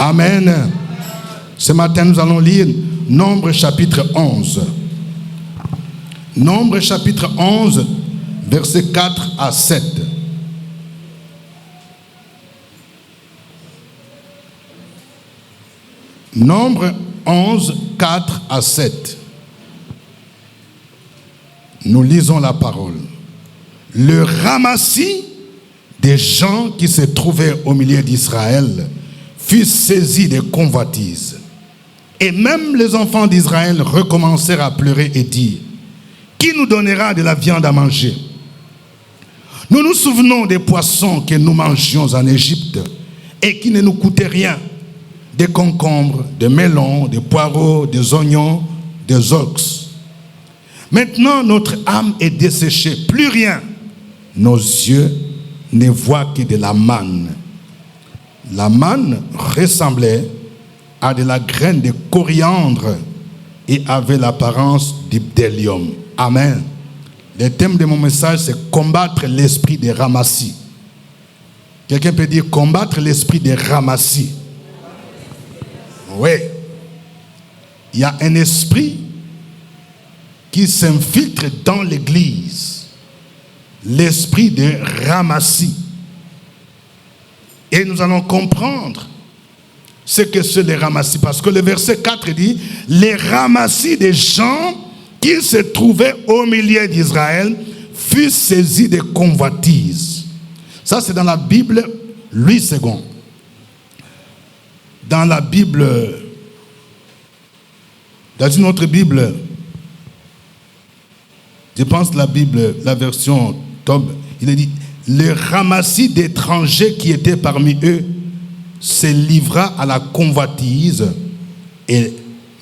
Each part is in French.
Amen. Ce matin, nous allons lire Nombre chapitre 11. Nombre chapitre 11, versets 4 à 7. Nombre 11, 4 à 7. Nous lisons la parole. Le ramassis des gens qui se trouvaient au milieu d'Israël fut saisi de convoitises. Et même les enfants d'Israël recommencèrent à pleurer et dire: qui nous donnera de la viande à manger? Nous nous souvenons des poissons que nous mangions en Égypte et qui ne nous coûtaient rien, des concombres, des melons, des poireaux, des oignons, des ox. Maintenant, notre âme est desséchée, plus rien. Nos yeux ne voient que de la manne. La manne ressemblait à de la graine de coriandre et avait l'apparence du bdellium. Amen. Le thème de mon message, c'est combattre l'esprit des ramassis. Quelqu'un peut dire combattre l'esprit des ramassis. Oui. Il y a un esprit qui s'infiltre dans l'église. L'esprit de ramassis. Et nous allons comprendre ce que c'est les ramassis. Parce que le verset 4 dit: les ramassis des gens qui se trouvaient au milieu d'Israël furent saisis de convoitises. Ça, c'est dans la Bible Louis II. Dans la Bible, dans une autre Bible, je pense la Bible, la version Tob, il est dit: le ramassis d'étrangers qui étaient parmi eux se livra à la convoitise, et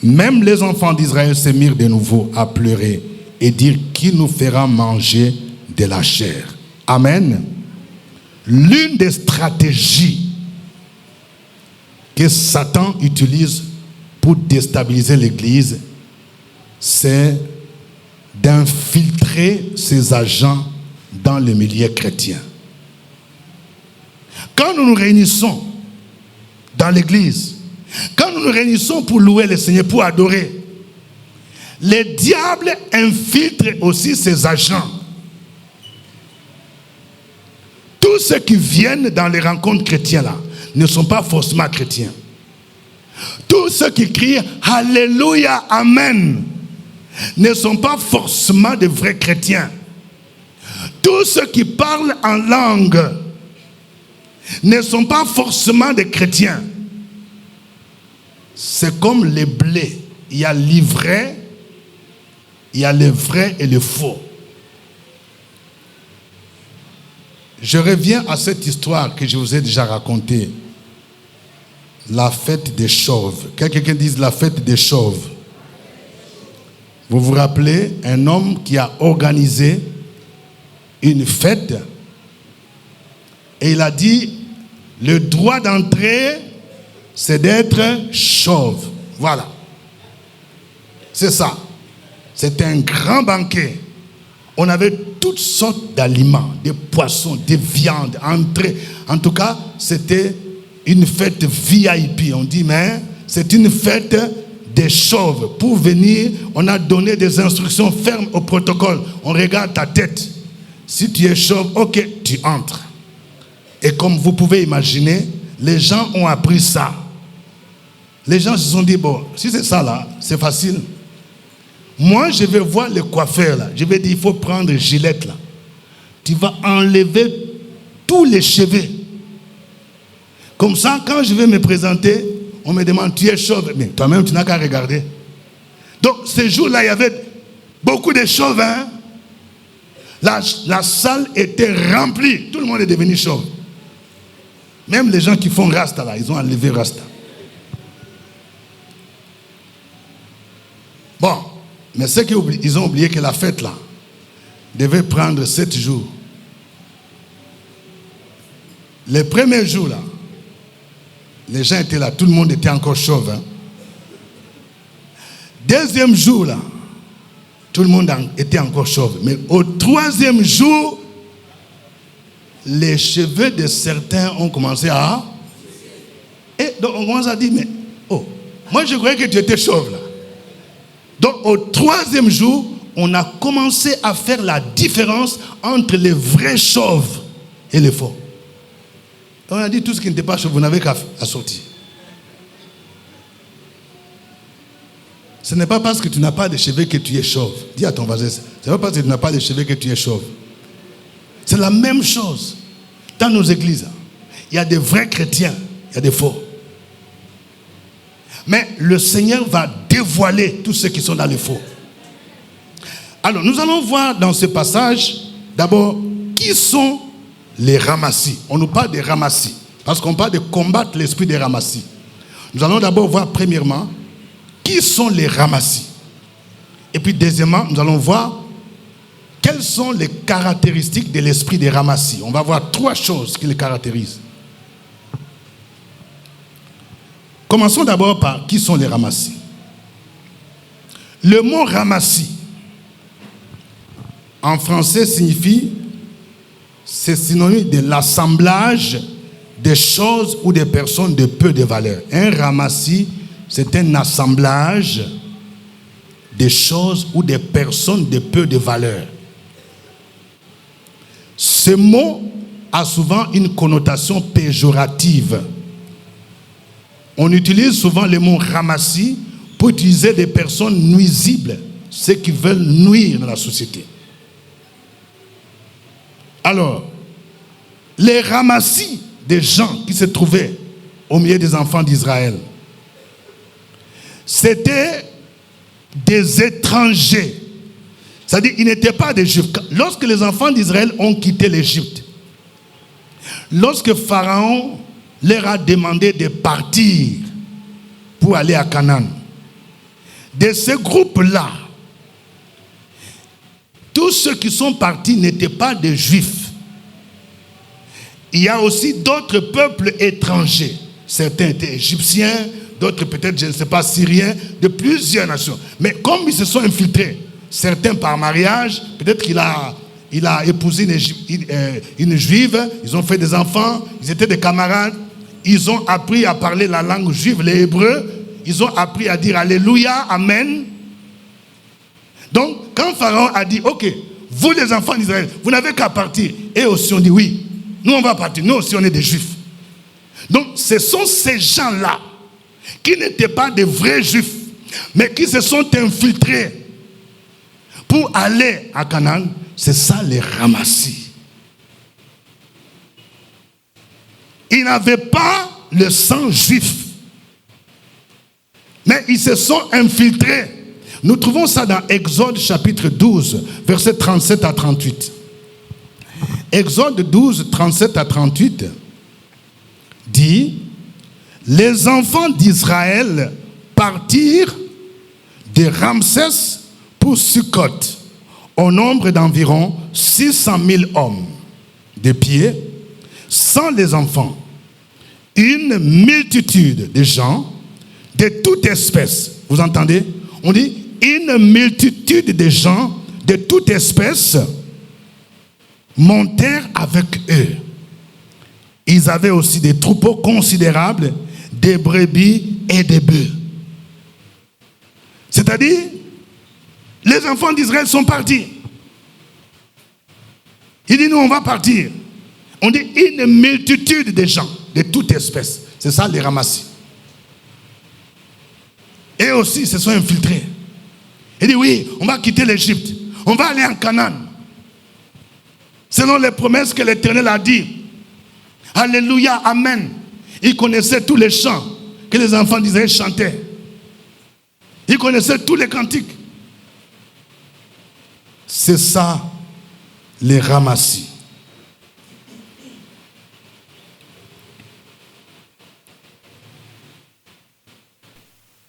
même les enfants d'Israël se mirent de nouveau à pleurer et dire: qui nous fera manger de la chair? Amen. L'une des stratégies que Satan utilise pour déstabiliser l'Église, c'est d'infiltrer ses agents dans le milieu chrétien. Quand nous nous réunissons dans l'église, quand nous nous réunissons pour louer le Seigneur, pour adorer, le diable infiltre aussi ses agents. Tous ceux qui viennent dans les rencontres chrétiennes là ne sont pas forcément chrétiens. Tous ceux qui crient Alléluia, Amen ne sont pas forcément de vrais chrétiens. Tous ceux qui parlent en langue ne sont pas forcément des chrétiens. C'est comme les blés. Il y a l'ivraie, il y a le vrai et le faux. Je reviens à cette histoire que je vous ai déjà racontée. La fête des chauves. Quelqu'un dise la fête des chauves. Vous vous rappelez, un homme qui a organisé une fête et il a dit: le droit d'entrée, c'est d'être chauve. Voilà. C'est ça. C'était un grand banquet. On avait toutes sortes d'aliments, des poissons, des viandes, entrées. En tout cas, c'était une fête VIP. On dit, mais c'est une fête des chauves. Pour venir, on a donné des instructions fermes au protocole. On regarde ta tête. Si tu es chauve, ok, tu entres. Et comme vous pouvez imaginer, les gens ont appris ça. Les gens se sont dit, bon, si c'est ça là, c'est facile. Moi, je vais voir le coiffeur là. Je vais dire, il faut prendre Gillette là. Tu vas enlever tous les cheveux. Comme ça, quand je vais me présenter, on me demande, tu es chauve. Mais toi-même, tu n'as qu'à regarder. Donc, ce jour-là, il y avait beaucoup de chauves. Hein? La salle était remplie. Tout le monde est devenu chauve. Même les gens qui font Rasta là, ils ont enlevé Rasta. Bon, mais ceux qui ils ont oublié que la fête là devait prendre 7 jours. Les premiers jours là, les gens étaient là, tout le monde était encore chauve. Hein? Deuxième jour là, tout le monde était encore chauve. Mais au troisième jour, les cheveux de certains ont commencé à... Et donc on commence à dire, mais, oh, moi je croyais que tu étais chauve là. Donc au troisième jour, on a commencé à faire la différence entre les vrais chauves et les faux. On a dit tout ce qui n'était pas chauve, vous n'avez qu'à sortir. Ce n'est pas parce que tu n'as pas de cheveux que tu es chauve. Dis à ton voisin, ce n'est pas parce que tu n'as pas de cheveux que tu es chauve. C'est la même chose. Dans nos églises, il y a des vrais chrétiens, il y a des faux. Mais le Seigneur va dévoiler tous ceux qui sont dans les faux. Alors, nous allons voir dans ce passage, d'abord, qui sont les ramassis. On nous parle des ramassis, parce qu'on parle de combattre l'esprit des ramassis. Nous allons d'abord voir, premièrement, qui sont les ramassis. Et puis, deuxièmement, nous allons voir quelles sont les caractéristiques de l'esprit des ramassis. On va voir trois choses qui les caractérisent. Commençons d'abord par qui sont les ramassis. Le mot ramassis, en français, signifie, c'est synonyme de l'assemblage des choses ou des personnes de peu de valeur. Un ramassis, c'est un assemblage des choses ou des personnes de peu de valeur. Ce mot a souvent une connotation péjorative. On utilise souvent le mot ramassis pour utiliser des personnes nuisibles, ceux qui veulent nuire dans la société. Alors, les ramassis des gens qui se trouvaient au milieu des enfants d'Israël, c'était des étrangers. C'est-à-dire, ils n'étaient pas des Juifs. Lorsque les enfants d'Israël ont quitté l'Égypte, lorsque Pharaon leur a demandé de partir pour aller à Canaan, de ce groupe-là, tous ceux qui sont partis n'étaient pas des Juifs. Il y a aussi d'autres peuples étrangers. Certains étaient égyptiens, d'autres peut-être, je ne sais pas, syriens, de plusieurs nations. Mais comme ils se sont infiltrés, certains par mariage, peut-être qu'il a épousé une juive, ils ont fait des enfants, ils étaient des camarades, ils ont appris à parler la langue juive, les hébreux, ils ont appris à dire Alléluia, Amen. Donc, quand Pharaon a dit, ok, vous les enfants d'Israël, vous n'avez qu'à partir. Et aussi on dit, oui, nous on va partir, nous aussi on est des Juifs. Donc, ce sont ces gens-là qui n'étaient pas des vrais Juifs, mais qui se sont infiltrés pour aller à Canaan. C'est ça les ramassis. Ils n'avaient pas le sang juif, mais ils se sont infiltrés. Nous trouvons ça dans Exode chapitre 12, versets 37 à 38. Exode 12, 37 à 38 dit: les enfants d'Israël partirent de Ramsès pour Sukkot, au nombre d'environ 600 000 hommes de pied, sans les enfants, une multitude de gens de toute espèce. Vous entendez? On dit une multitude de gens de toute espèce montèrent avec eux. Ils avaient aussi des troupeaux considérables, des brebis et des bœufs. C'est-à-dire, les enfants d'Israël sont partis. Il dit, nous on va partir. On dit une multitude de gens de toute espèce. C'est ça les ramassis. Et aussi, ils se sont infiltrés. Il dit, oui, on va quitter l'Égypte. On va aller en Canaan. Selon les promesses que l'Éternel a dit. Alléluia, Amen. Ils connaissaient tous les chants que les enfants d'Israël chantaient. Ils connaissaient tous les cantiques. C'est ça, les ramassis.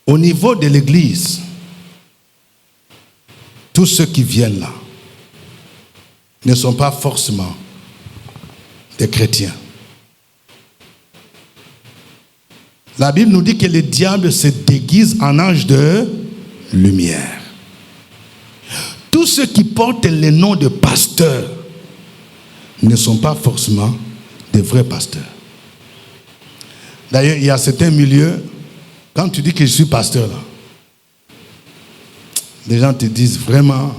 Au niveau de l'Église, tous ceux qui viennent là ne sont pas forcément des chrétiens. La Bible nous dit que le diable se déguise en ange de lumière. Tous ceux qui portent le nom de pasteur ne sont pas forcément des vrais pasteurs. D'ailleurs, il y a certains milieux, quand tu dis que je suis pasteur, là, les gens te disent vraiment.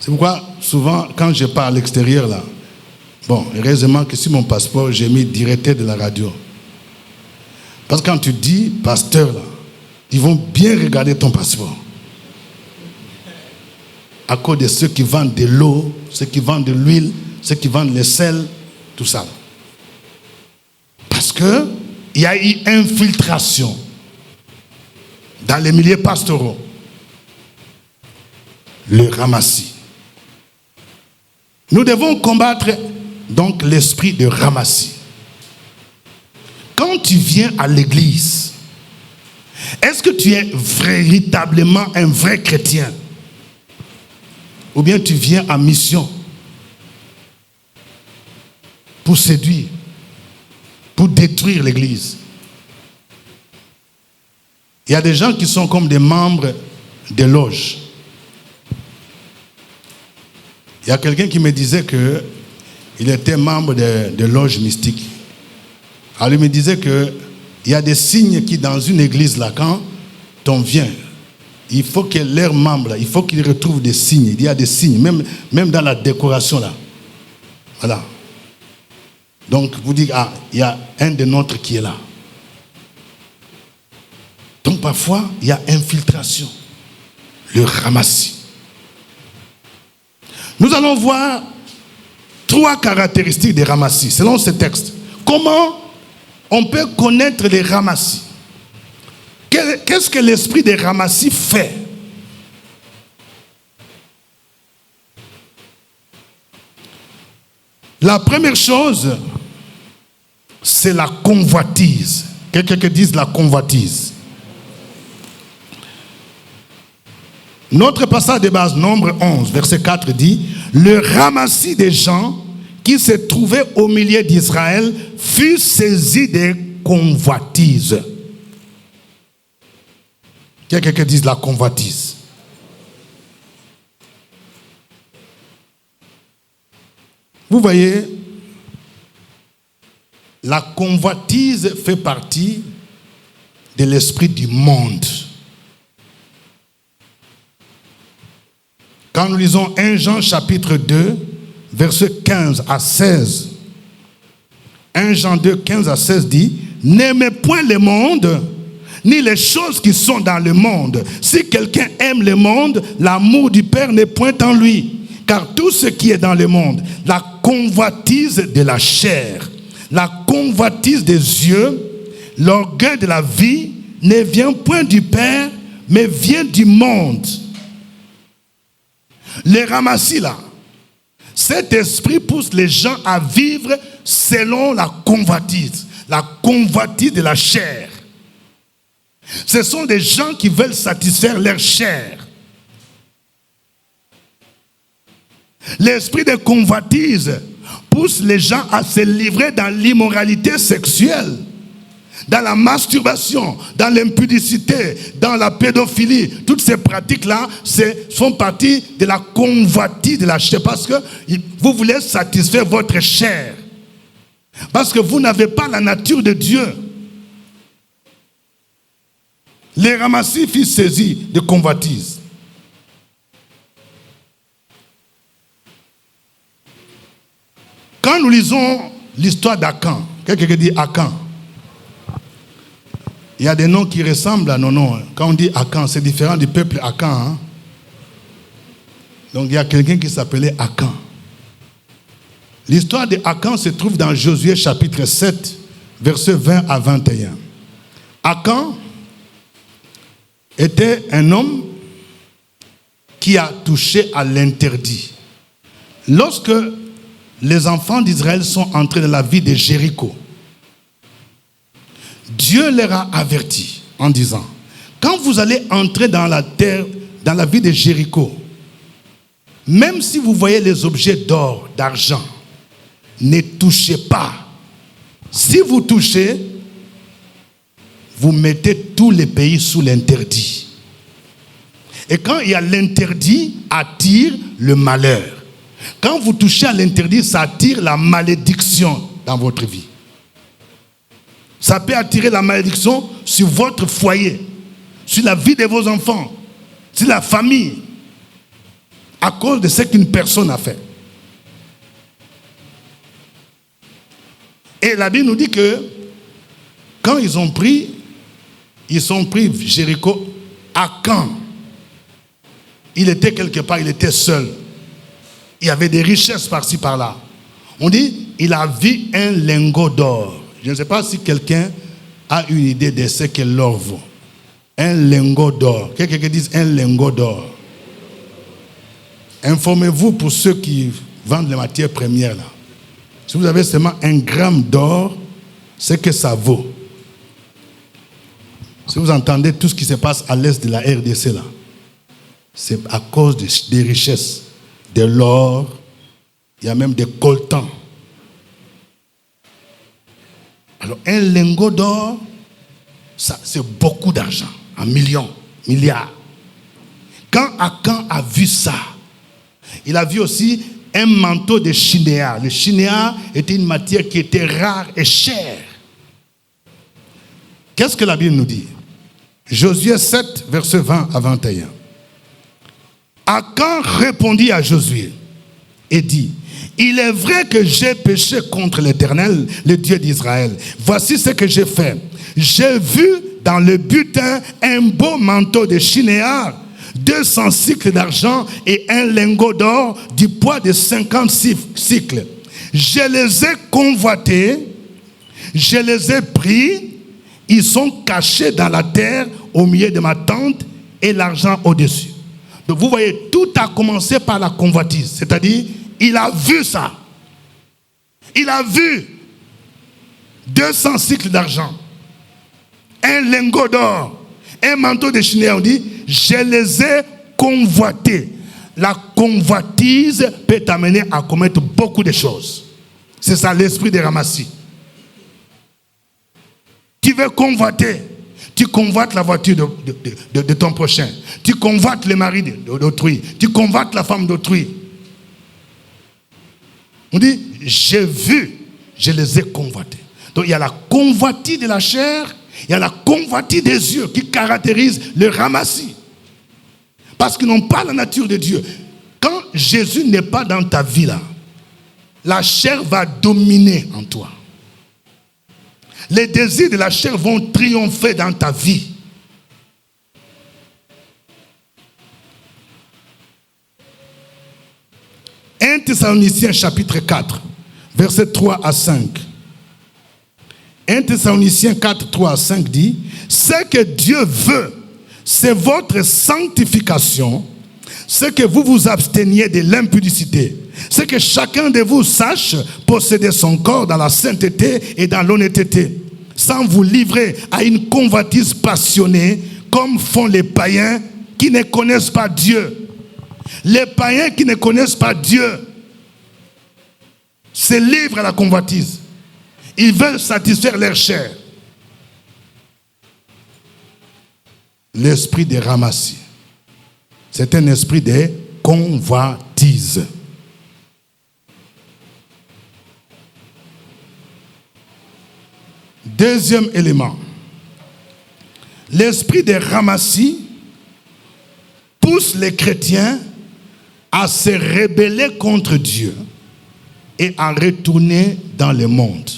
C'est pourquoi, souvent, quand je pars à l'extérieur, là, bon, heureusement que sur mon passeport, j'ai mis directeur de la radio. Parce que quand tu dis pasteur, là, ils vont bien regarder ton passeport. À cause de ceux qui vendent de l'eau, ceux qui vendent de l'huile, ceux qui vendent le sel, tout ça. Parce qu'il y a eu infiltration dans les milieux pastoraux. Le ramassis. Nous devons combattre donc l'esprit de ramassis. Quand tu viens à l'église, est-ce que tu es véritablement un vrai chrétien? Ou bien tu viens en mission pour séduire, pour détruire l'église? Il y a des gens qui sont comme des membres des loges. Il y a quelqu'un qui me disait qu'il était membre de loges mystiques. Alors il me disait qu'il y a des signes qui dans une église là, quand on vient, il faut que leurs membres, il faut qu'ils retrouvent des signes. Il y a des signes, même dans la décoration là. Voilà. Donc vous dites, ah, il y a un de nôtres qui est là. Donc parfois, il y a infiltration. Le ramassis. Nous allons voir 3 caractéristiques des ramassis, selon ce texte. Comment on peut connaître les ramassis? Qu'est-ce que l'esprit des ramassis fait? La première chose, c'est la convoitise. Quelqu'un qui dise la convoitise. Notre passage de base, Nombre 11, verset 4 dit, le ramassis des gens qui se trouvaient au milieu d'Israël fut saisi de convoitise. Quelqu'un qui dise la convoitise. Vous voyez, la convoitise fait partie de l'esprit du monde. Quand nous lisons 1 Jean chapitre 2, versets 15 à 16, 1 Jean 2, 15 à 16 dit, n'aimez point le monde, ni les choses qui sont dans le monde. Si quelqu'un aime le monde, l'amour du Père n'est point en lui. Car tout ce qui est dans le monde, la convoitise de la chair, la convoitise des yeux, l'orgueil de la vie, ne vient point du Père, mais vient du monde. Les ramassis là, cet esprit pousse les gens à vivre selon la convoitise de la chair. Ce sont des gens qui veulent satisfaire leur chair. L'esprit de convoitise pousse les gens à se livrer dans l'immoralité sexuelle, dans la masturbation, dans l'impudicité, dans la pédophilie. Toutes ces pratiques-là font partie de la convoitise de la chair, parce que vous voulez satisfaire votre chair. Parce que vous n'avez pas la nature de Dieu. Les ramassis furent saisis de convoitise. Quand nous lisons l'histoire d'Akan, quelqu'un dit Akan, il y a des noms qui ressemblent à nos noms. Quand on dit Akan, c'est différent du peuple Akan. Hein? Donc il y a quelqu'un qui s'appelait Akan. L'histoire de Akan se trouve dans Josué chapitre 7, versets 20 à 21. Akan était un homme qui a touché à l'interdit. Lorsque les enfants d'Israël sont entrés dans la ville de Jéricho, Dieu leur a averti en disant, quand vous allez entrer dans la terre, dans la ville de Jéricho, même si vous voyez les objets d'or, d'argent, ne touchez pas. Si vous touchez, vous mettez tous les pays sous l'interdit. Et quand il y a l'interdit, attire le malheur. Quand vous touchez à l'interdit, ça attire la malédiction dans votre vie. Ça peut attirer la malédiction sur votre foyer, sur la vie de vos enfants, sur la famille, à cause de ce qu'une personne a fait. Et la Bible nous dit que quand ils ont pris Jéricho, Akan, il était quelque part, il était seul. Il y avait des richesses par-ci, par-là. On dit, il a vu un lingot d'or. Je ne sais pas si quelqu'un a une idée de ce que l'or vaut. Un lingot d'or. Quelqu'un qui dise un lingot d'or. Informez-vous pour ceux qui vendent les matières premières là. Si vous avez seulement 1 gramme d'or, c'est que ça vaut. Si vous entendez tout ce qui se passe à l'est de la RDC là, c'est à cause des richesses, de l'or, il y a même des coltans. Alors un lingot d'or, ça c'est beaucoup d'argent, en millions, milliards. Quand Akan a vu ça, il a vu aussi un manteau de chinéa. Le chinéa était une matière qui était rare et chère. Qu'est-ce que la Bible nous dit? Josué 7, versets 20 à 21. Akan répondit à Josué et dit, il est vrai que j'ai péché contre l'Éternel, le Dieu d'Israël. Voici ce que j'ai fait. J'ai vu dans le butin un beau manteau de chinéa, 200 cycles d'argent et un lingot d'or du poids de 50 cycles. Je les ai convoités, je les ai pris, ils sont cachés dans la terre au milieu de ma tente et l'argent au-dessus. Donc vous voyez, tout a commencé par la convoitise, c'est-à-dire, il a vu ça. Il a vu 200 cycles d'argent, un lingot d'or, un manteau de chinéa. On dit, je les ai convoités. La convoitise peut t'amener à commettre beaucoup de choses. C'est ça l'esprit de ramassis. Tu veux convoiter. Tu convoites la voiture de ton prochain. Tu convoites le mari d'autrui. Tu convoites la femme d'autrui. On dit, j'ai vu, je les ai convoités. Donc il y a la convoitise de la chair, il y a la convoitise des yeux qui caractérise le ramassis. Parce qu'ils n'ont pas la nature de Dieu. Quand Jésus n'est pas dans ta vie là, la chair va dominer en toi. Les désirs de la chair vont triompher dans ta vie. « 1 Thessaloniciens chapitre 4, versets 3 à 5. 1 Thessaloniciens 4, 3 à 5 dit, « Ce que Dieu veut, c'est votre sanctification, c'est que vous vous absteniez de l'impudicité, c'est que chacun de vous sache posséder son corps dans la sainteté et dans l'honnêteté, sans vous livrer à une convoitise passionnée, comme font les païens qui ne connaissent pas Dieu. » Les païens qui ne connaissent pas Dieu se livrent à la convoitise. Ils veulent satisfaire leur chair. L'esprit de ramassis, c'est un esprit de convoitise. Deuxième élément, l'esprit de ramassis pousse les chrétiens à se rebeller contre Dieu et à retourner dans le monde.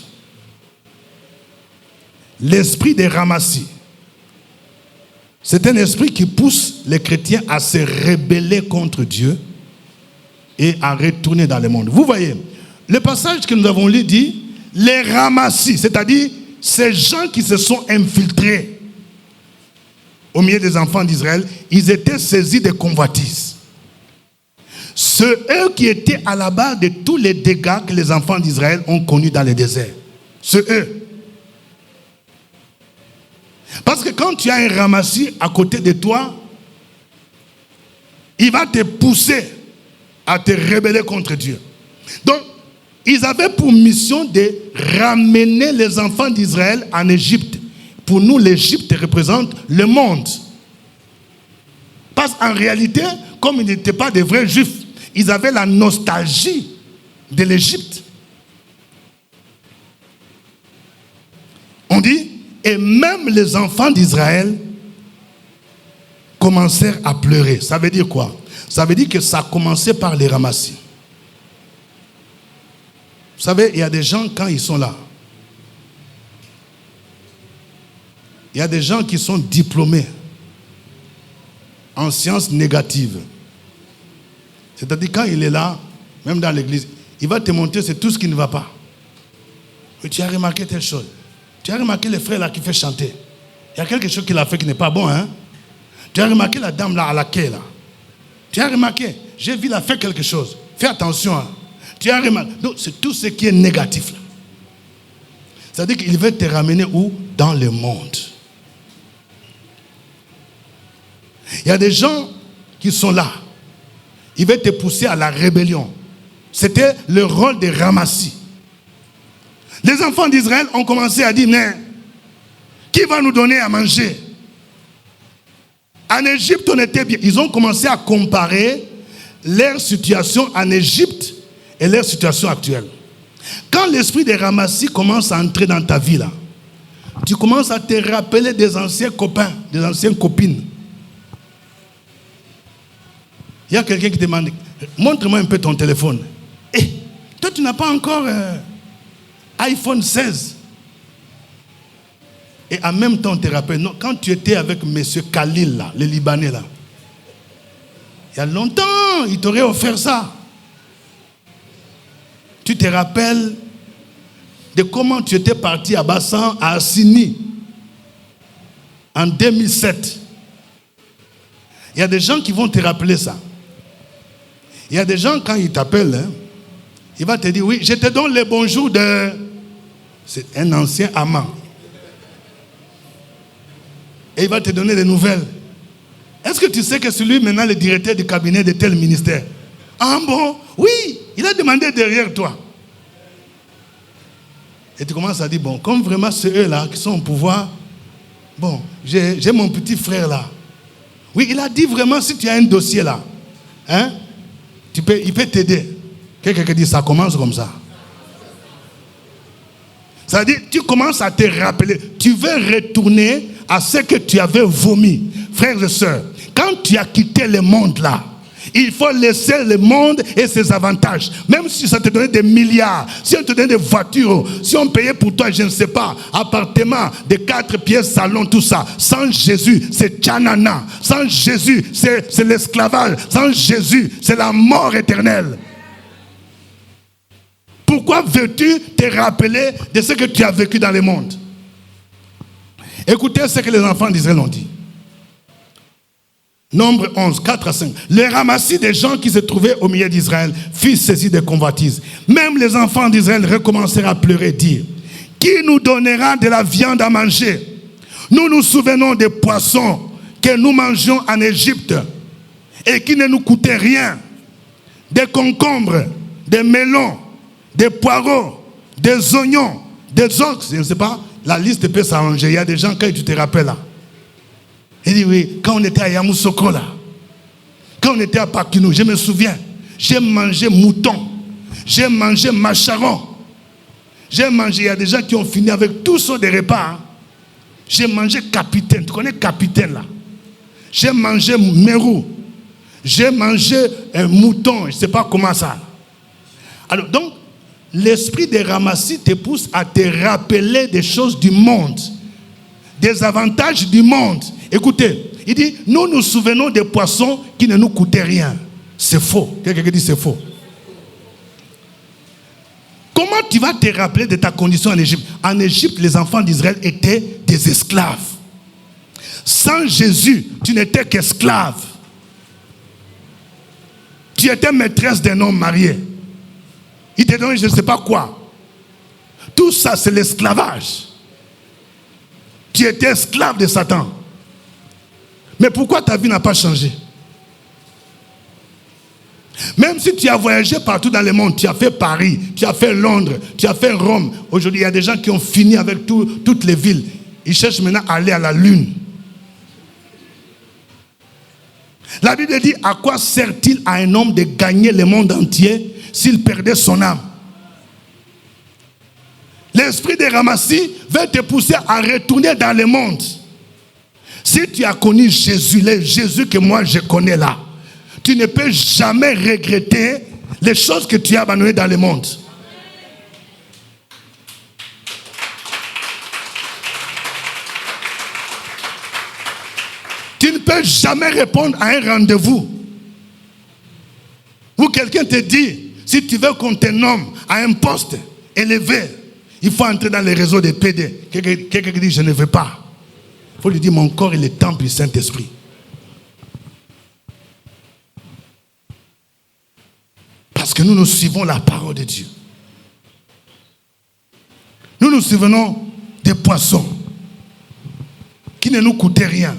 L'esprit de ramassis, c'est un esprit qui pousse les chrétiens à se rebeller contre Dieu et à retourner dans le monde. Vous voyez, le passage que nous avons lu dit, les ramassis, c'est-à-dire ces gens qui se sont infiltrés au milieu des enfants d'Israël, ils étaient saisis de convoitises. C'est eux qui étaient à la base de tous les dégâts que les enfants d'Israël ont connus dans le désert. C'est eux. Parce que quand tu as un ramassis à côté de toi, il va te pousser à te rebeller contre Dieu. Donc, ils avaient pour mission de ramener les enfants d'Israël en Égypte. Pour nous, l'Égypte représente le monde. Parce qu'en réalité, comme ils n'étaient pas des vrais juifs, ils avaient la nostalgie de l'Égypte. On On dit, et même les enfants d'Israël commencèrent à pleurer. Ça veut dire quoi? Ça veut dire que ça a commencé par les ramassis. Vous savez, il y a des gens, quand ils sont là, il y a des gens qui sont diplômés en sciences négatives. C'est-à-dire, quand il est là, même dans l'église, il va te montrer c'est tout ce qui ne va pas. Mais tu as remarqué telle chose. Tu as remarqué le frère là qui fait chanter. Il y a quelque chose qu'il a fait qui n'est pas bon, hein? Tu as remarqué la dame là à la quai là. Tu as remarqué, j'ai vu la faire quelque chose. Fais attention, hein? Tu as remarqué. Donc, c'est tout ce qui est négatif là. C'est-à-dire qu'il veut te ramener où? Dans le monde. Il y a des gens qui sont là. Ils veulent te pousser à la rébellion. C'était le rôle des ramassis. Les enfants d'Israël ont commencé à dire, mais qui va nous donner à manger? En Égypte, on était bien. Ils ont commencé à comparer leur situation en Égypte et leur situation actuelle. Quand l'esprit des ramassis commence à entrer dans ta vie, là, tu commences à te rappeler des anciens copains, des anciennes copines. Il y a quelqu'un qui demande, montre-moi un peu ton téléphone. Eh, toi tu n'as pas encore iPhone 16. Et en même temps, on te rappelle, non, quand tu étais avec M. Khalil, là, le Libanais, là, il y a longtemps, il t'aurait offert ça. Tu te rappelles de comment tu étais parti à Bassan, à Assini, en 2007. Il y a des gens qui vont te rappeler ça. Il y a des gens, quand ils t'appellent, hein, il va te dire, oui, je te donne le bonjour de... C'est un ancien amant. Et il va te donner des nouvelles. Est-ce que tu sais que c'est lui maintenant le directeur du cabinet de tel ministère? Ah bon? Oui, il a demandé derrière toi. Et tu commences à dire, bon, comme vraiment c'est eux là qui sont au pouvoir, bon, j'ai mon petit frère là. Oui, il a dit vraiment, si tu as un dossier là, hein, il peut t'aider. Quelqu'un qui dit, ça commence comme ça. Ça veut dire, tu commences à te rappeler, tu veux retourner à ce que tu avais vomi. Frères et sœurs, quand tu as quitté le monde là, il faut laisser le monde et ses avantages. Même si ça te donnait des milliards, si on te donnait des voitures, si on payait pour toi, je ne sais pas, appartement de 4 pièces, salon, tout ça. Sans Jésus, c'est tchanana. Sans Jésus, c'est l'esclavage. Sans Jésus, c'est la mort éternelle. Pourquoi veux-tu te rappeler de ce que tu as vécu dans le monde? Écoutez ce que les enfants d'Israël ont dit. Nombre 11, 4 à 5. Les ramassis des gens qui se trouvaient au milieu d'Israël furent saisis de convoitises. Même les enfants d'Israël recommencèrent à pleurer, dire, qui nous donnera de la viande à manger? Nous nous souvenons des poissons que nous mangions en Égypte et qui ne nous coûtaient rien. Des concombres, des melons, des poireaux, des oignons, des ox. Je ne sais pas, la liste peut s'arranger. Il y a des gens, quand tu te rappelles là, il dit oui, quand on était à Yamoussoukro là, quand on était à Pakinou, je me souviens, j'ai mangé mouton, j'ai mangé macharon, j'ai mangé, il y a des gens qui ont fini avec tous sortes de repas. Hein. J'ai mangé capitaine, tu connais capitaine là? J'ai mangé mérou, j'ai mangé un mouton, je ne sais pas comment ça. Alors donc, l'esprit des ramassis te pousse à te rappeler des choses du monde, des avantages du monde. Écoutez, il dit, nous nous souvenons des poissons qui ne nous coûtaient rien. C'est faux. Quelqu'un qui dit c'est faux. Comment tu vas te rappeler de ta condition en Égypte? En Égypte, les enfants d'Israël étaient des esclaves. Sans Jésus, tu n'étais qu'esclave. Tu étais maîtresse d'un homme marié. Il te donnait je ne sais pas quoi. Tout ça, c'est l'esclavage. Tu étais esclave de Satan. Mais pourquoi ta vie n'a pas changé? Même si tu as voyagé partout dans le monde, tu as fait Paris, tu as fait Londres, tu as fait Rome. Aujourd'hui, il y a des gens qui ont fini avec toutes les villes. Ils cherchent maintenant à aller à la lune. La Bible dit, à quoi sert-il à un homme de gagner le monde entier s'il perdait son âme? L'esprit de ramassis va te pousser à retourner dans le monde. Si tu as connu Jésus, le Jésus que moi je connais là, tu ne peux jamais regretter les choses que tu as abandonnées dans le monde. Tu ne peux jamais répondre à un rendez-vous où quelqu'un te dit, si tu veux qu'on te nomme à un poste élevé, il faut entrer dans les réseaux des PD. Quelqu'un dit, je ne veux pas. Il faut lui dire, mon corps est le temple du Saint-Esprit. Parce que nous suivons la parole de Dieu. Nous souvenons des poissons qui ne nous coûtaient rien.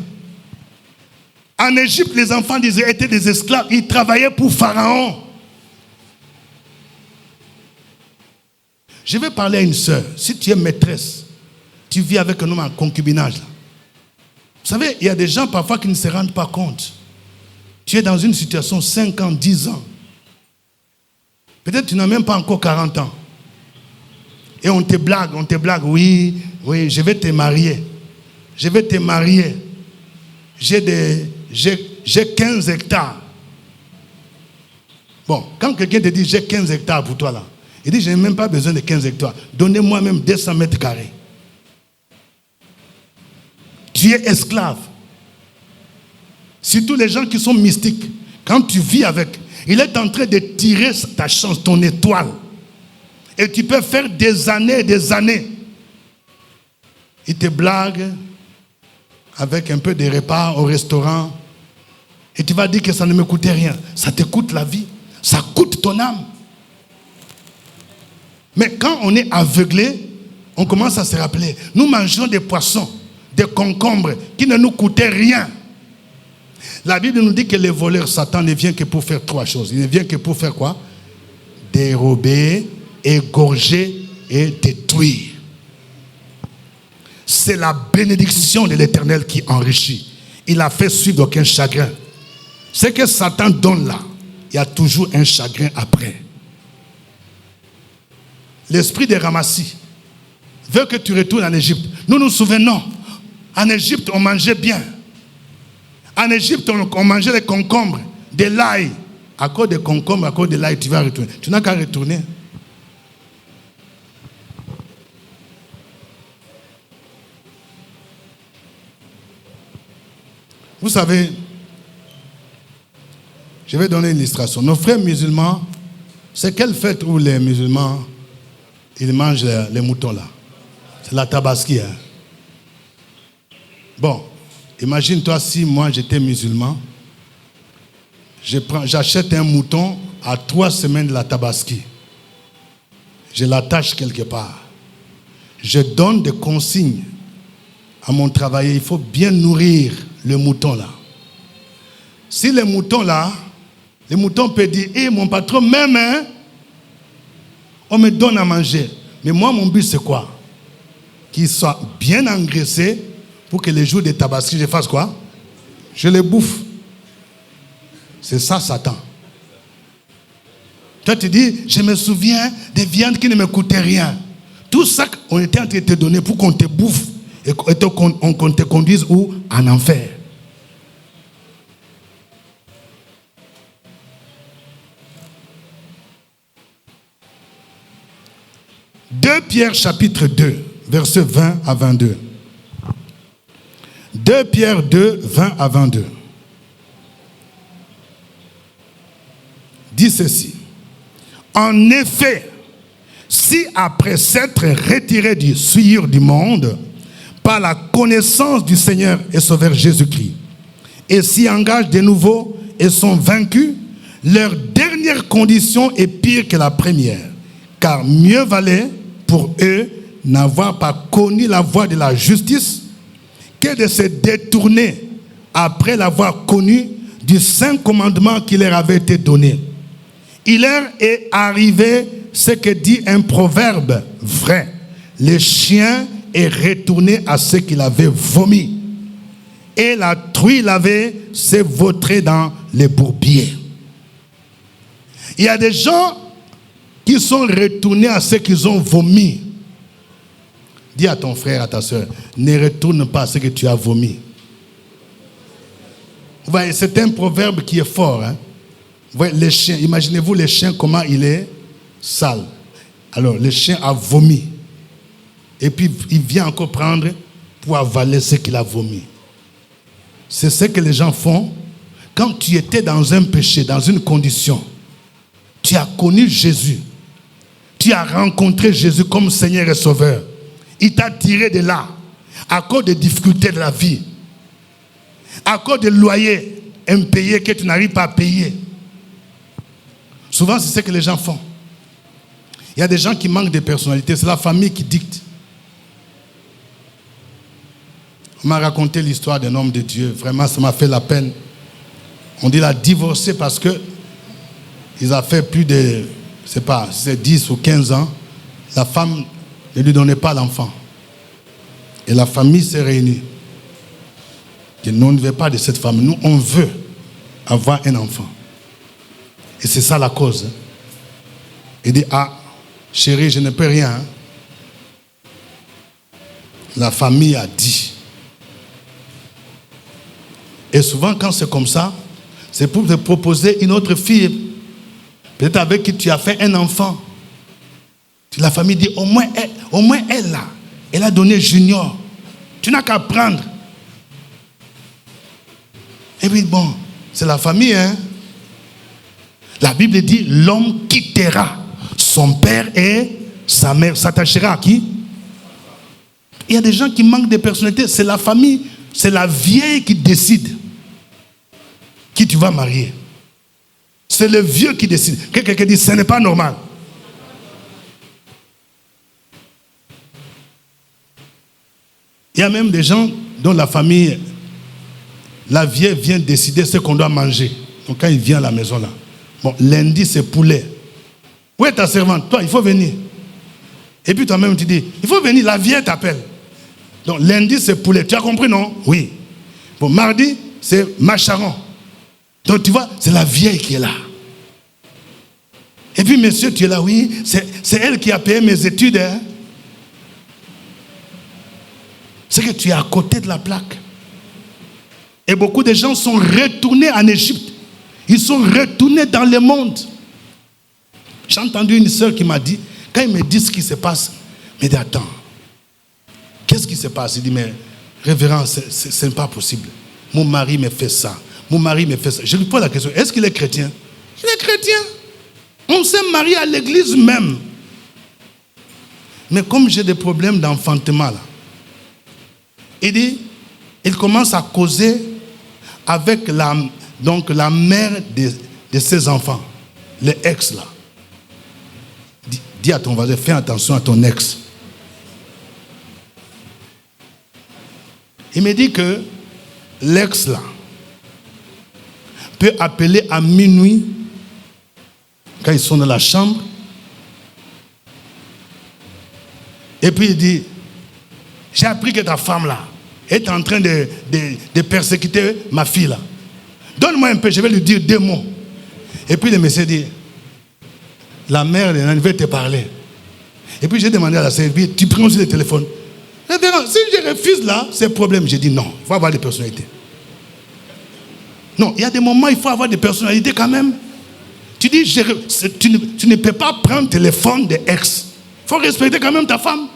En Égypte, les enfants d'Israël étaient des esclaves. Ils travaillaient pour Pharaon. Je vais parler à une sœur. Si tu es maîtresse, tu vis avec un homme en concubinage. Là. Vous savez, il y a des gens parfois qui ne se rendent pas compte. Tu es dans une situation 5 ans, 10 ans. Peut-être que tu n'as même pas encore 40 ans. Et on te blague. Oui, je vais te marier. Je vais te marier. J'ai 15 hectares. Bon, quand quelqu'un te dit j'ai 15 hectares pour toi là, il dit je n'ai même pas besoin de 15 hectares. Donnez-moi même 200 mètres carrés. Tu es esclave. Surtout les gens qui sont mystiques. Quand tu vis avec, il est en train de tirer ta chance, ton étoile. Et tu peux faire des années et des années. Il te blague avec un peu de repas au restaurant. Et tu vas dire que ça ne me coûtait rien. Ça te coûte la vie. Ça coûte ton âme. Mais quand on est aveuglé, on commence à se rappeler. Nous mangeons des poissons, des concombres qui ne nous coûtaient rien. La Bible nous dit que les voleurs, Satan ne vient que pour faire 3 choses. Il ne vient que pour faire quoi? Dérober, égorger et détruire. C'est la bénédiction de l'Éternel qui enrichit. Il a fait suivre aucun chagrin. Ce que Satan donne là, il y a toujours un chagrin après. L'esprit de Ramassis veut que tu retournes en Égypte. Nous nous souvenons, en Égypte, on mangeait bien. En Égypte, on mangeait des concombres, de l'ail. À cause des concombres, à cause de l'ail, tu vas retourner. Tu n'as qu'à retourner. Vous savez, je vais donner une illustration. Nos frères musulmans, c'est quelle fête où les musulmans, ils mangent les moutons là? C'est la tabaski. Hein? Bon, imagine-toi si moi j'étais musulman, j'achète un mouton à 3 semaines de la tabaski. Je l'attache quelque part. Je donne des consignes à mon travailleur. Il faut bien nourrir le mouton là. Si le mouton là, le mouton peut dire, mon patron même, hein, on me donne à manger. Mais moi, mon but c'est quoi? Qu'il soit bien engraissé pour que les jours de tabaski, je fasse quoi? Je les bouffe. C'est ça, Satan. Toi, tu dis, je me souviens des viandes qui ne me coûtaient rien. Tout ça, on était en train de te donner pour qu'on te bouffe et qu'on te conduise où? En enfer. Deux Pierre chapitre 2, versets 20 à 22. 2 Pierre 2, 20 à 22. Dit ceci. En effet, si après s'être retirés du souillure du monde, par la connaissance du Seigneur et Sauveur Jésus-Christ, et s'y engagent de nouveau et sont vaincus, leur dernière condition est pire que la première, car mieux valait pour eux n'avoir pas connu la voie de la justice que de se détourner après l'avoir connu du saint commandement qui leur avait été donné. Il leur est arrivé ce que dit un proverbe vrai. Le chien est retourné à ce qu'il avait vomi, et la truie lavée s'est vautrée dans les bourbiers. Il y a des gens qui sont retournés à ce qu'ils ont vomi. Dis à ton frère, à ta soeur, ne retourne pas à ce que tu as vomi. Vous voyez, c'est un proverbe qui est fort. Hein? Vous voyez, les chiens, imaginez-vous les chiens, comment il est sale. Alors, le chien a vomi. Et puis, il vient encore prendre pour avaler ce qu'il a vomi. C'est ce que les gens font. Quand tu étais dans un péché, dans une condition, tu as connu Jésus. Tu as rencontré Jésus comme Seigneur et Sauveur. Il t'a tiré de là, à cause des difficultés de la vie, à cause des loyers impayés que tu n'arrives pas à payer. Souvent, c'est ce que les gens font. Il y a des gens qui manquent de personnalité, c'est la famille qui dicte. On m'a raconté l'histoire d'un homme de Dieu, vraiment ça m'a fait la peine. On dit qu'il a divorcé parce que ils ont fait plus de, je ne sais pas, c'est 10 ou 15 ans, la femme ne lui donnait pas l'enfant. Et la famille s'est réunie. Et nous, on ne veut pas de cette femme. Nous, on veut avoir un enfant. Et c'est ça la cause. Il dit, ah, chérie, je ne peux rien. La famille a dit. Et souvent, quand c'est comme ça, c'est pour te proposer une autre fille. Peut-être avec qui tu as fait un enfant. La famille dit, au moins elle là. Elle a donné Junior. Tu n'as qu'à prendre. Et puis bon, c'est la famille, hein. La Bible dit, l'homme quittera son père et sa mère. S'attachera à qui? Il y a des gens qui manquent de personnalité. C'est la famille, c'est la vieille qui décide qui tu vas marier. C'est le vieux qui décide. Quelqu'un dit, ce n'est pas normal. Il y a même des gens dont la famille, la vieille vient décider ce qu'on doit manger. Donc quand il vient à la maison là, bon, lundi c'est poulet. Où est ta servante? Toi, il faut venir. Et puis toi-même tu dis, il faut venir, la vieille t'appelle. Donc lundi c'est poulet. Tu as compris, non? Oui. Bon, mardi c'est macharon. Donc tu vois, c'est la vieille qui est là. Et puis monsieur, tu es là, oui, c'est elle qui a payé mes études. Hein? C'est que tu es à côté de la plaque. Et beaucoup de gens sont retournés en Égypte. Ils sont retournés dans le monde. J'ai entendu une sœur qui m'a dit, quand ils me disent ce qui se passe, mais dis, attends, qu'est-ce qui se passe? Il dit, mais révérend, c'est pas possible. Mon mari me fait ça. Mon mari me fait ça. Je lui pose la question, est-ce qu'il est chrétien? Il est chrétien. On s'est marié à l'église même. Mais comme j'ai des problèmes d'enfantement là, il dit, il commence à causer avec la mère de ses enfants, les ex là. Dis à ton voisin, fais attention à ton ex. Il me dit que l'ex là peut appeler à minuit quand ils sont dans la chambre. Et puis il dit, j'ai appris que ta femme là est en train de persécuter ma fille là. Donne-moi un peu, je vais lui dire 2 mots. Et puis le monsieur dit, la mère elle veut te parler. Et puis j'ai demandé à la servie, tu prends aussi le téléphone. Si je refuse là, c'est problème. J'ai dit non, il faut avoir des personnalités. Non, il y a des moments il faut avoir des personnalités quand même. Tu dis, tu ne peux pas prendre le téléphone des ex. Il faut respecter quand même ta femme.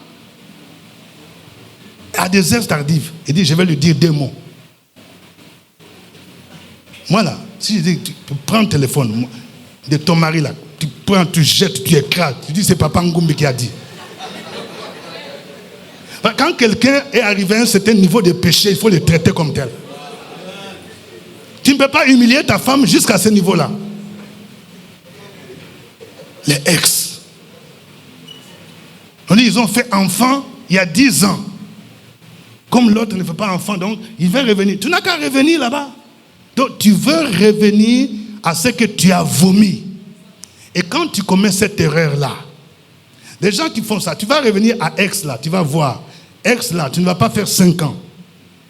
À des heures tardives, il dit, je vais lui dire 2 mots. Moi là, si je dis, tu prends le téléphone de ton mari là, tu prends, tu jettes, tu écrases, tu dis, c'est Papa Ngoumbi qui a dit. Quand quelqu'un est arrivé à un certain niveau de péché, il faut le traiter comme tel. Tu ne peux pas humilier ta femme jusqu'à ce niveau-là. Les ex. On dit, ils ont fait enfant il y a 10 ans. Comme l'autre ne fait pas enfant, donc il va revenir. Tu n'as qu'à revenir là-bas. Donc tu veux revenir à ce que tu as vomi. Et quand tu commets cette erreur-là, les gens qui font ça, tu vas revenir à ex là, tu vas voir. Ex là, tu ne vas pas faire 5 ans.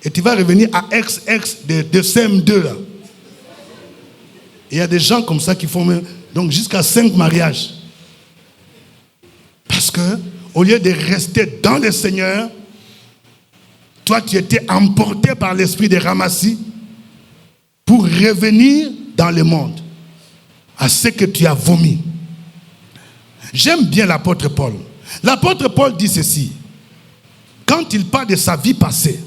Et tu vas revenir à ex de CM2 là. Il y a des gens comme ça qui font donc jusqu'à 5 mariages. Parce que au lieu de rester dans le Seigneur, toi tu étais emporté par l'esprit de Ramassis pour revenir dans le monde, à ce que tu as vomi. J'aime bien l'apôtre Paul. L'apôtre Paul dit ceci, quand il parle de sa vie passée,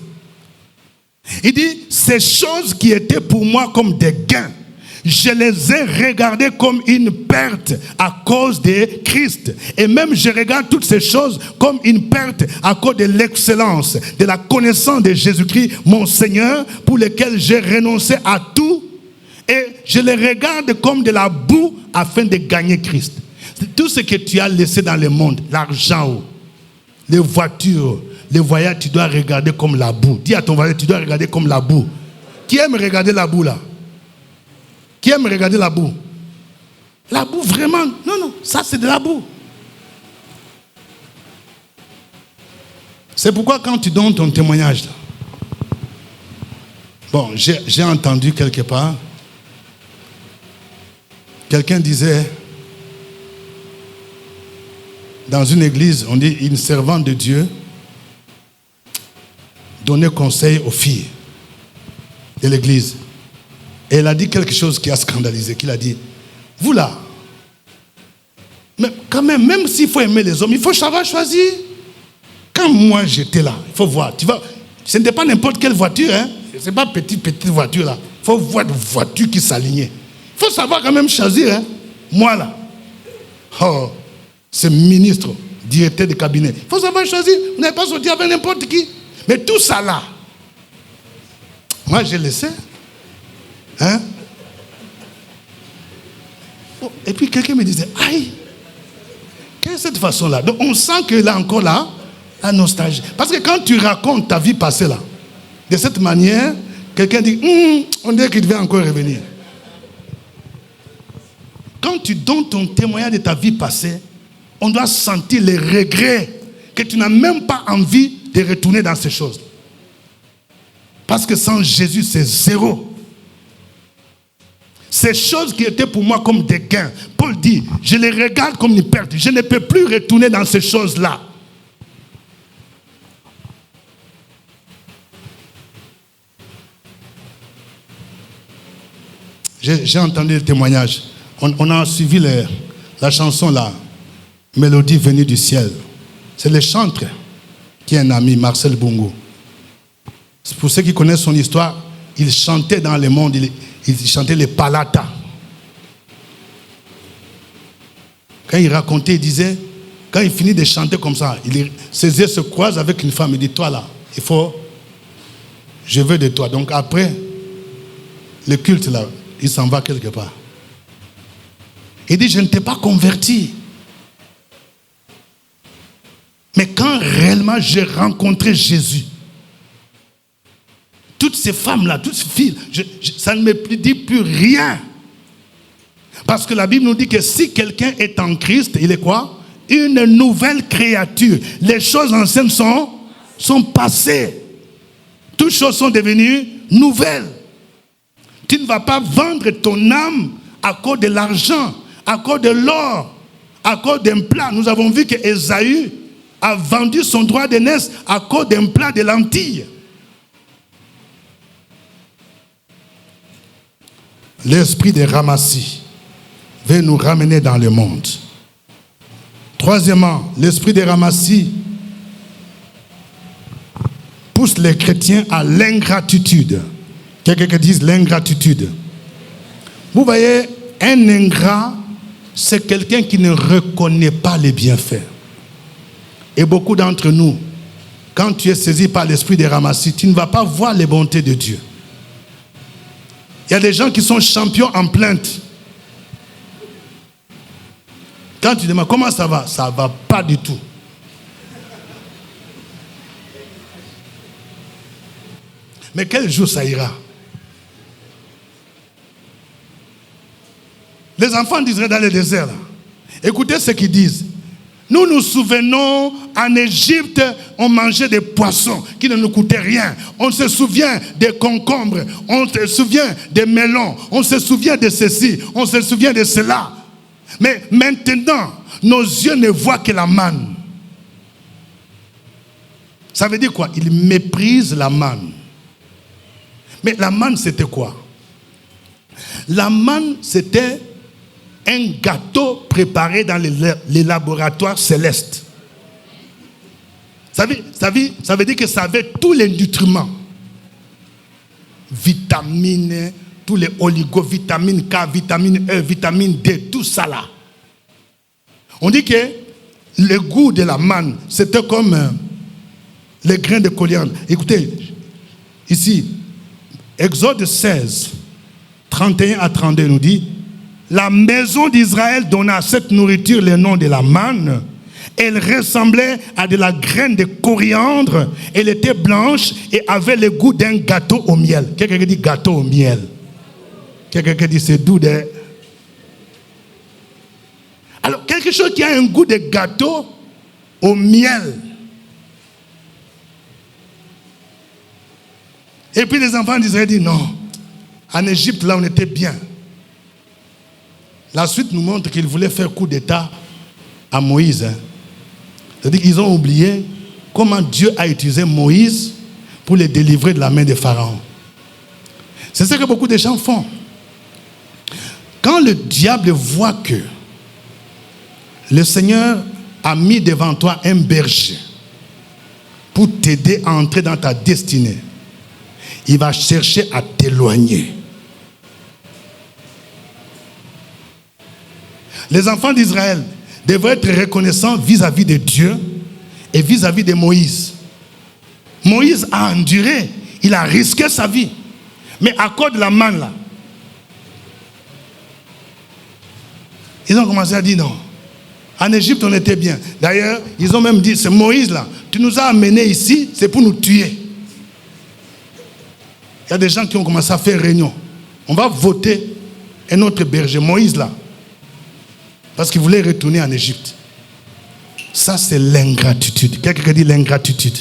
il dit, ces choses qui étaient pour moi comme des gains, je les ai regardées comme une perte à cause de Christ. Et même je regarde toutes ces choses comme une perte à cause de l'excellence, de la connaissance de Jésus-Christ, mon Seigneur, pour lequel j'ai renoncé à tout. Et je les regarde comme de la boue afin de gagner Christ. Tout ce que tu as laissé dans le monde, l'argent, les voitures, les voyages, tu dois regarder comme la boue. Dis à ton voisin, tu dois regarder comme la boue. Qui aime regarder la boue là? Qui aime regarder la boue? La boue vraiment? Non, non, ça c'est de la boue. C'est pourquoi quand tu donnes ton témoignage là, bon, j'ai entendu quelque part, quelqu'un disait, dans une église, on dit une servante de Dieu donnait conseil aux filles de l'église. Et elle a dit quelque chose qui a scandalisé, qu'il a dit, vous là, mais quand même s'il faut aimer les hommes, il faut savoir choisir. Quand moi j'étais là, il faut voir, tu vois, ce n'était pas n'importe quelle voiture, hein, ce n'est pas petite voiture là, il faut voir une voiture qui s'alignait. Il faut savoir quand même choisir, hein. Moi là, oh, ce ministre, directeur de cabinet, il faut savoir choisir, vous n'avez pas sorti avec n'importe qui. Mais tout ça là, moi je le sais. Hein? Oh, et puis quelqu'un me disait, aïe, quelle est cette façon-là? Donc on sent que là encore là, la nostalgie. Parce que quand tu racontes ta vie passée là, de cette manière, quelqu'un dit, on dirait qu'il devait encore revenir. Quand tu donnes ton témoignage de ta vie passée, on doit sentir les regrets, que tu n'as même pas envie de retourner dans ces choses. Parce que sans Jésus, c'est zéro. Ces choses qui étaient pour moi comme des gains, Paul dit, je les regarde comme une perte. Je ne peux plus retourner dans ces choses-là. J'ai entendu le témoignage. On a suivi la chanson là, Mélodie venue du ciel. C'est le chanteur qui est un ami, Marcel Bongo. Pour ceux qui connaissent son histoire, il chantait dans le monde, il chantait les palatas. Quand il racontait, il disait, quand il finit de chanter comme ça, ses yeux se croisent avec une femme, il dit, toi là, je veux de toi. Donc après, le culte là, il s'en va quelque part. Il dit, je ne t'ai pas converti. Mais quand réellement j'ai rencontré Jésus, toutes ces femmes-là, toutes ces filles, ça ne me dit plus rien. Parce que la Bible nous dit que si quelqu'un est en Christ, il est quoi? Une nouvelle créature. Les choses anciennes sont passées. Toutes choses sont devenues nouvelles. Tu ne vas pas vendre ton âme à cause de l'argent, à cause de l'or, à cause d'un plat. Nous avons vu que Ésaü a vendu son droit d'aînesse à cause d'un plat de lentilles. L'esprit de Ramassis veut nous ramener dans le monde. Troisièmement, l'esprit de Ramassis pousse les chrétiens à l'ingratitude. Quelqu'un qui dise l'ingratitude. Vous voyez, un ingrat, c'est quelqu'un qui ne reconnaît pas les bienfaits. Et beaucoup d'entre nous, quand tu es saisi par l'esprit de Ramassis, tu ne vas pas voir les bontés de Dieu. Il y a des gens qui sont champions en plainte. Quand tu demandes comment ça ne va pas du tout. Mais quel jour ça ira? Les enfants d'Israël dans le désert, là, écoutez ce qu'ils disent. Nous nous souvenons, en Égypte, on mangeait des poissons qui ne nous coûtaient rien. On se souvient des concombres, on se souvient des melons, on se souvient de ceci, on se souvient de cela. Mais maintenant, nos yeux ne voient que la manne. Ça veut dire quoi? Il méprise la manne. Mais la manne, c'était quoi? La manne, c'était un gâteau préparé dans les laboratoires célestes. Ça veut dire que ça avait tous les nutriments. Vitamines, tous les oligovitamines, K, vitamine E, vitamine D, tout ça là. On dit que le goût de la manne, c'était comme les grains de coriandre. Écoutez, ici, Exode 16, 31 à 32 nous dit, la maison d'Israël donna à cette nourriture le nom de la manne. Elle ressemblait à de la graine de coriandre. Elle était blanche et avait le goût d'un gâteau au miel. Quelqu'un dit gâteau au miel. Quelqu'un dit c'est doux de... Alors, quelque chose qui a un goût de gâteau au miel. Et puis les enfants d'Israël disent non. En Égypte, là, on était bien. La suite nous montre qu'ils voulaient faire coup d'état à Moïse. C'est-à-dire qu'ils ont oublié comment Dieu a utilisé Moïse pour les délivrer de la main de Pharaon. C'est ce que beaucoup de gens font. Quand le diable voit que le Seigneur a mis devant toi un berger pour t'aider à entrer dans ta destinée, il va chercher à t'éloigner. Les enfants d'Israël devraient être reconnaissants vis-à-vis de Dieu et vis-à-vis de Moïse. Moïse a enduré, il a risqué sa vie. Mais à cause de la manne là, ils ont commencé à dire non. En Égypte, on était bien. D'ailleurs, ils ont même dit, c'est Moïse là, tu nous as amenés ici, c'est pour nous tuer. Il y a des gens qui ont commencé à faire réunion. On va voter un autre berger, Moïse là. Parce qu'il voulait retourner en Égypte. Ça, c'est l'ingratitude. Quelqu'un dit l'ingratitude.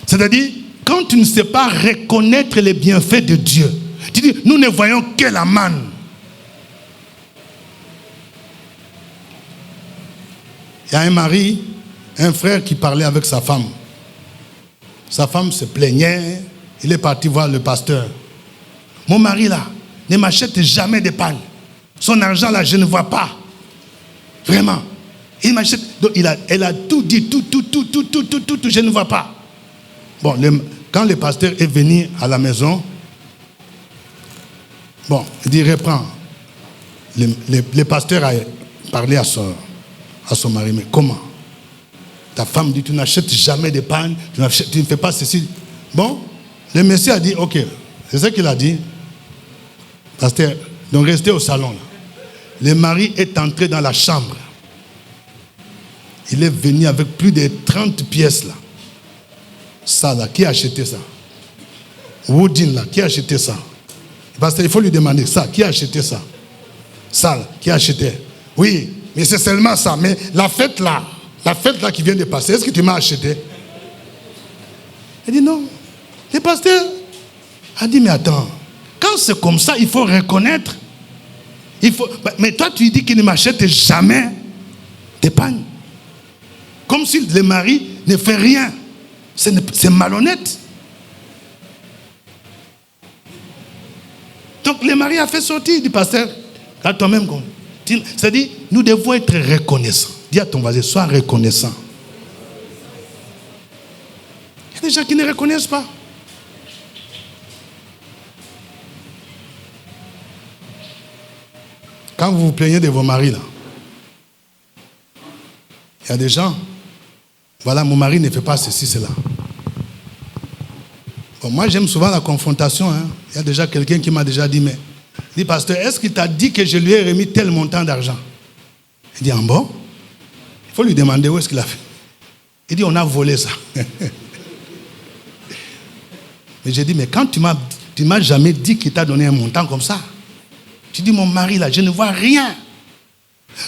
C'est-à-dire, quand tu ne sais pas reconnaître les bienfaits de Dieu, tu dis, nous ne voyons que la manne. Il y a un mari, un frère qui parlait avec sa femme. Sa femme se plaignait. Il est parti voir le pasteur. Mon mari là, ne m'achète jamais de pain. Son argent là, je ne vois pas. Vraiment. Il m'achète. Donc elle a tout dit, tout, je ne vois pas. Bon, quand le pasteur est venu à la maison, bon, il dit, reprends. Le pasteur a parlé à son mari, mais comment? Ta femme dit, tu n'achètes jamais de pain, tu ne fais pas ceci. Bon, le monsieur a dit, ok, c'est ce qu'il a dit. Pasteur, donc restez au salon là. Le mari est entré dans la chambre. Il est venu avec plus de 30 pièces là. Ça là, qui a acheté ça? Woodin là, qui a acheté ça? Parce qu'il faut lui demander ça, qui a acheté ça? Ça là, qui a acheté? Oui, mais c'est seulement ça. Mais la fête là qui vient de passer, est-ce que tu m'as acheté? Il dit non. Le pasteur a dit, mais attends, quand c'est comme ça, il faut reconnaître. Mais toi, tu dis qu'il ne m'achète jamais d'épargne. Comme si le mari ne fait rien. C'est malhonnête. Donc, le mari a fait sortir du pasteur. Là, toi-même, c'est-à-dire, nous devons être reconnaissants. Dis à ton voisin, sois reconnaissant. Il y a des gens qui ne reconnaissent pas. Quand vous vous plaignez de vos maris, là, il y a des gens, voilà, mon mari ne fait pas ceci, cela. Bon, moi, j'aime souvent la confrontation. Hein. Il y a déjà quelqu'un qui m'a déjà dit, mais, il dit, pasteur, est-ce qu'il t'a dit que je lui ai remis tel montant d'argent? Il dit, ah bon? Il faut lui demander où est-ce qu'il a fait. Il dit, on a volé ça. Mais j'ai dit, mais quand tu m'as jamais dit qu'il t'a donné un montant comme ça. Tu dis, mon mari là, je ne vois rien.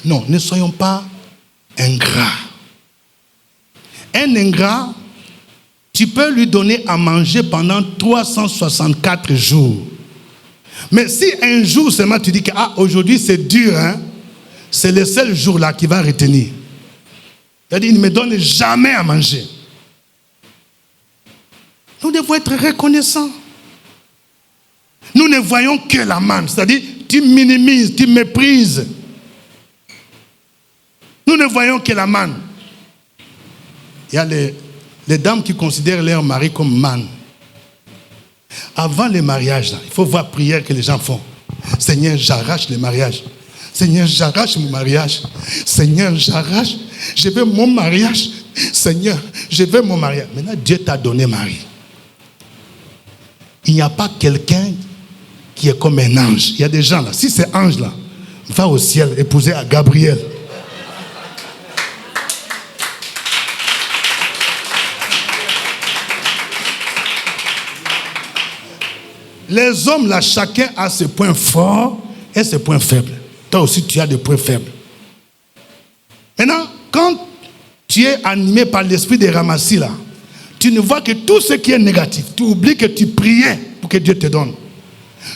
Non, ne soyons pas ingrats. Un ingrat, tu peux lui donner à manger pendant 364 jours. Mais si un jour seulement tu dis que aujourd'hui c'est dur, hein, c'est le seul jour là qui va retenir. C'est-à-dire, il ne me donne jamais à manger. Nous devons être reconnaissants. Nous ne voyons que la manne, c'est-à-dire tu minimises, tu méprises. Nous ne voyons que la manne. Il y a les dames qui considèrent leur mari comme manne. Avant le mariage, il faut voir la prière que les gens font. Seigneur, j'arrache le mariage. Seigneur, j'arrache mon mariage. Seigneur, j'arrache. Je veux mon mariage. Seigneur, je veux mon mariage. Maintenant, Dieu t'a donné mari. Il n'y a pas quelqu'un qui est comme un ange. Il y a des gens là. Si c'est ange là, va au ciel épouser à Gabriel. Les hommes là, chacun a ses points forts et ses points faibles. Toi aussi, tu as des points faibles. Maintenant, quand tu es animé par l'esprit de Ramassis là, tu ne vois que tout ce qui est négatif. Tu oublies que tu priais pour que Dieu te donne.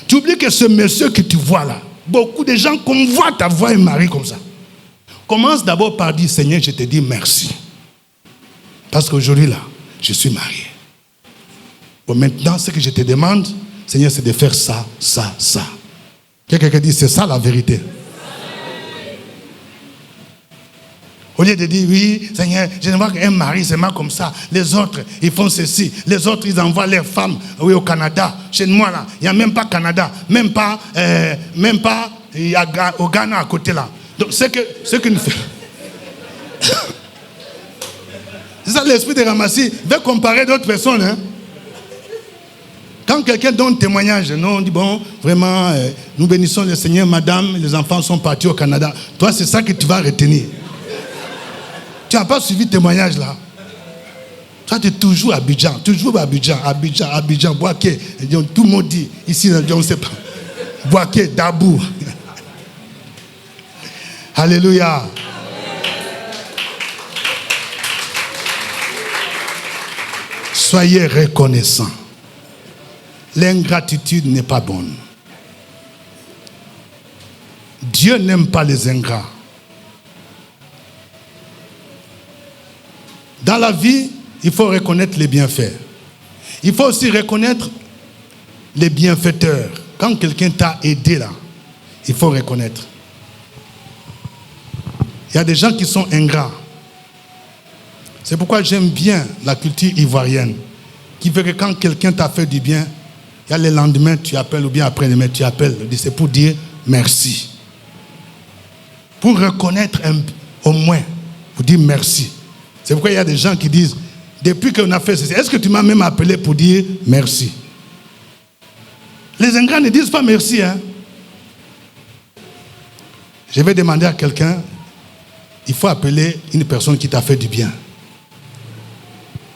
Tu oublies que ce monsieur que tu vois là, beaucoup de gens convoitent avoir un mari comme ça. Commence d'abord par dire, Seigneur, je te dis merci. Parce qu'aujourd'hui là, je suis marié. Bon, maintenant, ce que je te demande, Seigneur, c'est de faire ça, ça, ça. Quelqu'un dit, c'est ça la vérité. Au lieu de dire, oui, Seigneur, je ne vois qu'un mari, c'est mal comme ça. Les autres, ils font ceci. Les autres, ils envoient leurs femmes, oui, au Canada. Chez moi, là, il n'y a même pas Canada. Même pas il y a au Ghana à côté, là. Donc, ce que nous faisons. C'est ça l'esprit de Ramassis. Veut comparer d'autres personnes, hein. Quand quelqu'un donne témoignage, non, on dit, bon, vraiment, nous bénissons le Seigneur, madame, les enfants sont partis au Canada. Toi, c'est ça que tu vas retenir. Tu n'as pas suivi le témoignage là. Toi, tu es toujours à Abidjan, Abidjan, Boaké. Tout le monde dit, ici, on ne sait pas. Boaké, Dabou. Alléluia. Soyez reconnaissants. L'ingratitude n'est pas bonne. Dieu n'aime pas les ingrats. Dans la vie, il faut reconnaître les bienfaits. Il faut aussi reconnaître les bienfaiteurs. Quand quelqu'un t'a aidé là, il faut reconnaître. Il y a des gens qui sont ingrats. C'est pourquoi j'aime bien la culture ivoirienne, qui fait que quand quelqu'un t'a fait du bien, il y a le lendemain, tu appelles, ou bien après-demain, tu appelles. C'est pour dire merci. Pour reconnaître au moins, pour dire merci. C'est pourquoi il y a des gens qui disent, depuis qu'on a fait ceci, est-ce que tu m'as même appelé pour dire merci? Les ingrats ne disent pas merci. Hein? Je vais demander à quelqu'un, il faut appeler une personne qui t'a fait du bien.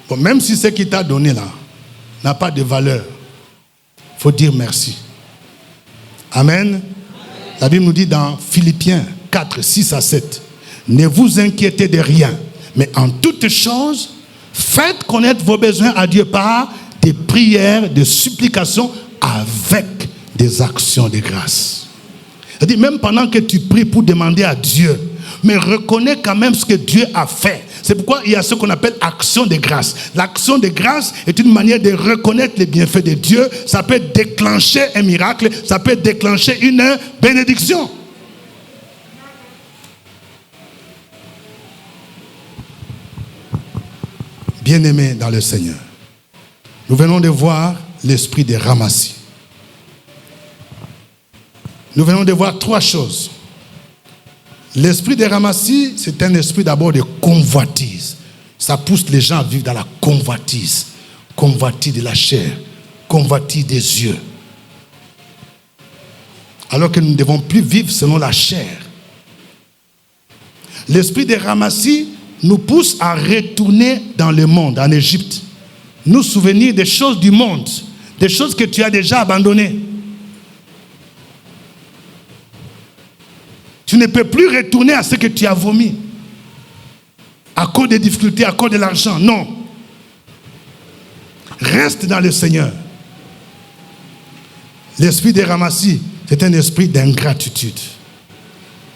Bon, même si ce qu'il t'a donné là n'a pas de valeur, il faut dire merci. Amen. La Bible nous dit dans Philippiens 4, 6 à 7, ne vous inquiétez de rien, mais en toutes choses, faites connaître vos besoins à Dieu par des prières, des supplications avec des actions de grâce. C'est-à-dire, même pendant que tu pries pour demander à Dieu, mais reconnais quand même ce que Dieu a fait. C'est pourquoi il y a ce qu'on appelle action de grâce. L'action de grâce est une manière de reconnaître les bienfaits de Dieu. Ça peut déclencher un miracle, ça peut déclencher une bénédiction. Bien-aimés dans le Seigneur, nous venons de voir l'esprit de Ramassis. Nous venons de voir trois choses. L'esprit de Ramassis, c'est un esprit d'abord de convoitise. Ça pousse les gens à vivre dans la convoitise. Convoitise de la chair, convoitise des yeux. Alors que nous ne devons plus vivre selon la chair. L'esprit de Ramassis nous pousse à retourner dans le monde, en Égypte. Nous souvenir des choses du monde, des choses que tu as déjà abandonnées. Tu ne peux plus retourner à ce que tu as vomi. À cause des difficultés, à cause de l'argent. Non. Reste dans le Seigneur. L'esprit de Ramassis, c'est un esprit d'ingratitude.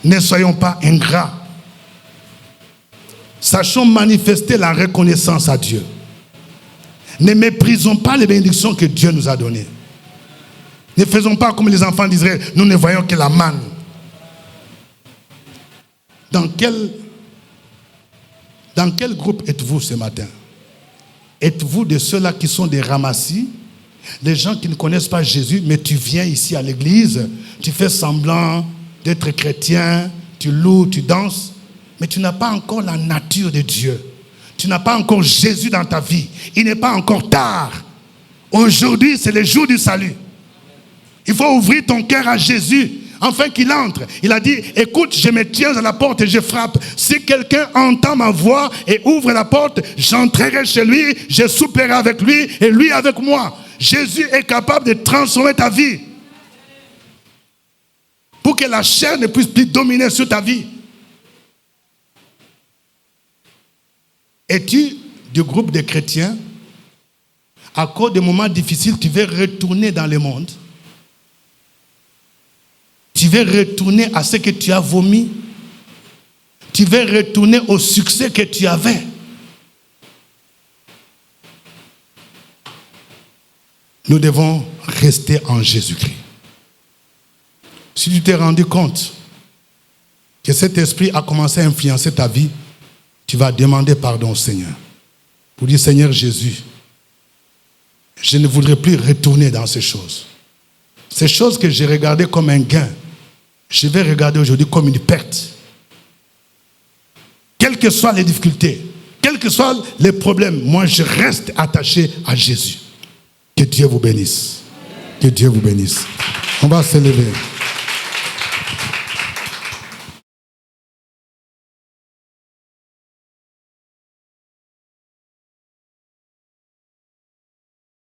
Ne soyons pas ingrats. Sachons manifester la reconnaissance à Dieu. Ne méprisons pas les bénédictions que Dieu nous a données. Ne faisons pas comme les enfants d'Israël, nous ne voyons que la manne. Dans quel groupe êtes-vous ce matin? Êtes-vous de ceux-là qui sont des ramassis? Les gens qui ne connaissent pas Jésus, mais tu viens ici à l'église, tu fais semblant d'être chrétien, tu loues, tu danses, mais tu n'as pas encore la nature de Dieu. Tu n'as pas encore Jésus dans ta vie. Il n'est pas encore tard. Aujourd'hui, c'est le jour du salut. Il faut ouvrir ton cœur à Jésus, afin qu'il entre. Il a dit, écoute, je me tiens à la porte et je frappe. Si quelqu'un entend ma voix et ouvre la porte, j'entrerai chez lui, je souperai avec lui et lui avec moi. Jésus est capable de transformer ta vie. Pour que la chair ne puisse plus dominer sur ta vie. Es-tu du groupe des chrétiens? À cause des moments difficiles, tu veux retourner dans le monde. Tu veux retourner à ce que tu as vomi. Tu veux retourner au succès que tu avais. Nous devons rester en Jésus-Christ. Si tu t'es rendu compte que cet esprit a commencé à influencer ta vie, tu vas demander pardon au Seigneur. Pour dire, Seigneur Jésus, je ne voudrais plus retourner dans ces choses. Ces choses que j'ai regardées comme un gain, je vais regarder aujourd'hui comme une perte. Quelles que soient les difficultés, quels que soient les problèmes, moi je reste attaché à Jésus. Que Dieu vous bénisse. Que Dieu vous bénisse. On va se lever.